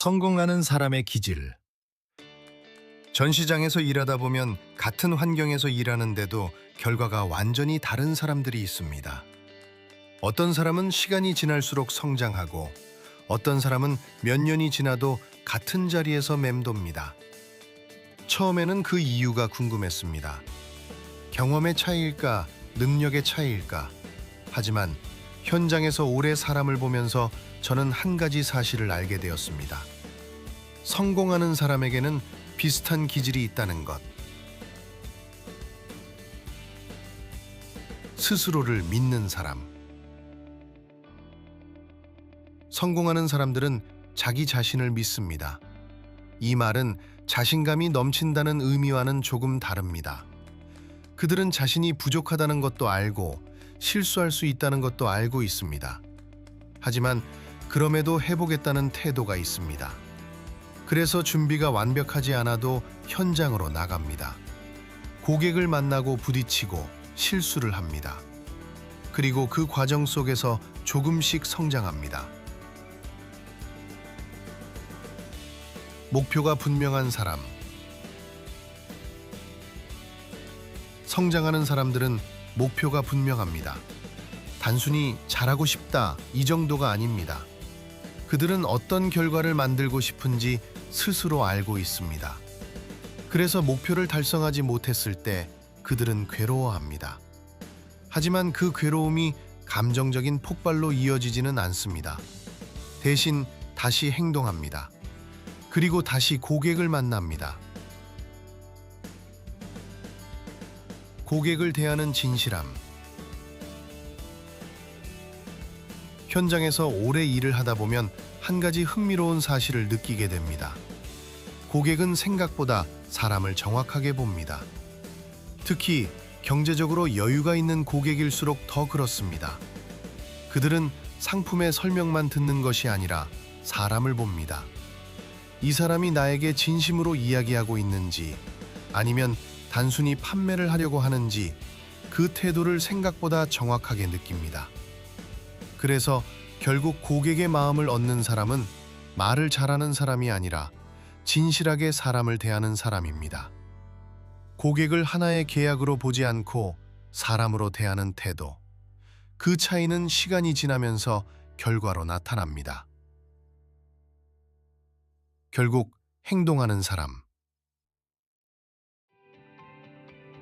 성공하는 사람의 기질. 전시장에서 일하다 보면 같은 환경에서 일하는데도 결과가 완전히 다른 사람들이 있습니다. 어떤 사람은 시간이 지날수록 성장하고 어떤 사람은 몇 년이 지나도 같은 자리에서 맴돕니다. 처음에는 그 이유가 궁금했습니다. 경험의 차이일까, 능력의 차이일까? 하지만 현장에서 오래 사람을 보면서 저는 한 가지 사실을 알게 되었습니다. 성공하는 사람에게는 비슷한 기질이 있다는 것. 스스로를 믿는 사람. 성공하는 사람들은 자기 자신을 믿습니다. 이 말은 자신감이 넘친다는 의미와는 조금 다릅니다. 그들은 자신이 부족하다는 것도 알고 실수할 수 있다는 것도 알고 있습니다. 하지만 그럼에도 해보겠다는 태도가 있습니다. 그래서 준비가 완벽하지 않아도 현장으로 나갑니다. 고객을 만나고 부딪히고 실수를 합니다. 그리고 그 과정 속에서 조금씩 성장합니다. 목표가 분명한 사람. 성장하는 사람들은 목표가 분명합니다. 단순히 잘하고 싶다 이 정도가 아닙니다. 그들은 어떤 결과를 만들고 싶은지 스스로 알고 있습니다. 그래서 목표를 달성하지 못했을 때 그들은 괴로워합니다. 하지만 그 괴로움이 감정적인 폭발로 이어지지는 않습니다. 대신 다시 행동합니다. 그리고 다시 고객을 만납니다. 고객을 대하는 진실함. 현장에서 오래 일을 하다 보면 한 가지 흥미로운 사실을 느끼게 됩니다. 고객은 생각보다 사람을 정확하게 봅니다. 특히 경제적으로 여유가 있는 고객일수록 더 그렇습니다. 그들은 상품의 설명만 듣는 것이 아니라 사람을 봅니다. 이 사람이 나에게 진심으로 이야기하고 있는지 아니면 단순히 판매를 하려고 하는지 그 태도를 생각보다 정확하게 느낍니다. 그래서 결국 고객의 마음을 얻는 사람은 말을 잘하는 사람이 아니라 진실하게 사람을 대하는 사람입니다. 고객을 하나의 계약으로 보지 않고 사람으로 대하는 태도. 그 차이는 시간이 지나면서 결과로 나타납니다. 결국 행동하는 사람.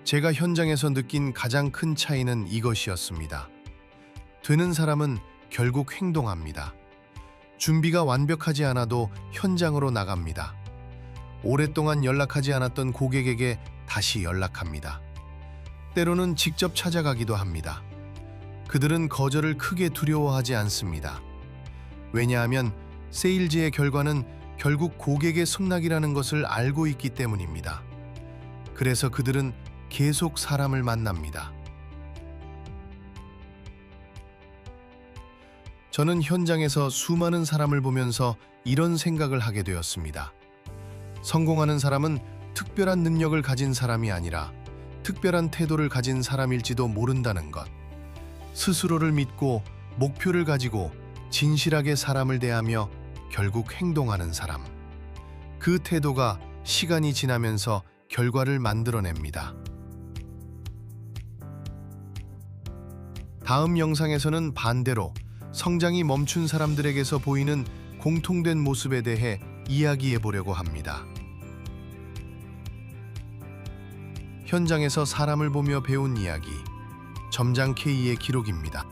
제가 현장에서 느낀 가장 큰 차이는 이것이었습니다. 되는 사람은 결국 행동합니다. 준비가 완벽하지 않아도 현장으로 나갑니다. 오랫동안 연락하지 않았던 고객에게 다시 연락합니다. 때로는 직접 찾아가기도 합니다. 그들은 거절을 크게 두려워하지 않습니다. 왜냐하면 세일즈의 결과는 결국 고객의 승낙이라는 것을 알고 있기 때문입니다. 그래서 그들은 계속 사람을 만납니다. 저는 현장에서 수많은 사람을 보면서 이런 생각을 하게 되었습니다. 성공하는 사람은 특별한 능력을 가진 사람이 아니라 특별한 태도를 가진 사람일지도 모른다는 것. 스스로를 믿고 목표를 가지고 진실하게 사람을 대하며 결국 행동하는 사람. 그 태도가 시간이 지나면서 결과를 만들어냅니다. 다음 영상에서는 반대로 성장이 멈춘 사람들에게서 보이는 공통된 모습에 대해 이야기해 보려고 합니다. 현장에서 사람을 보며 배운 이야기. 점장 K의 기록입니다.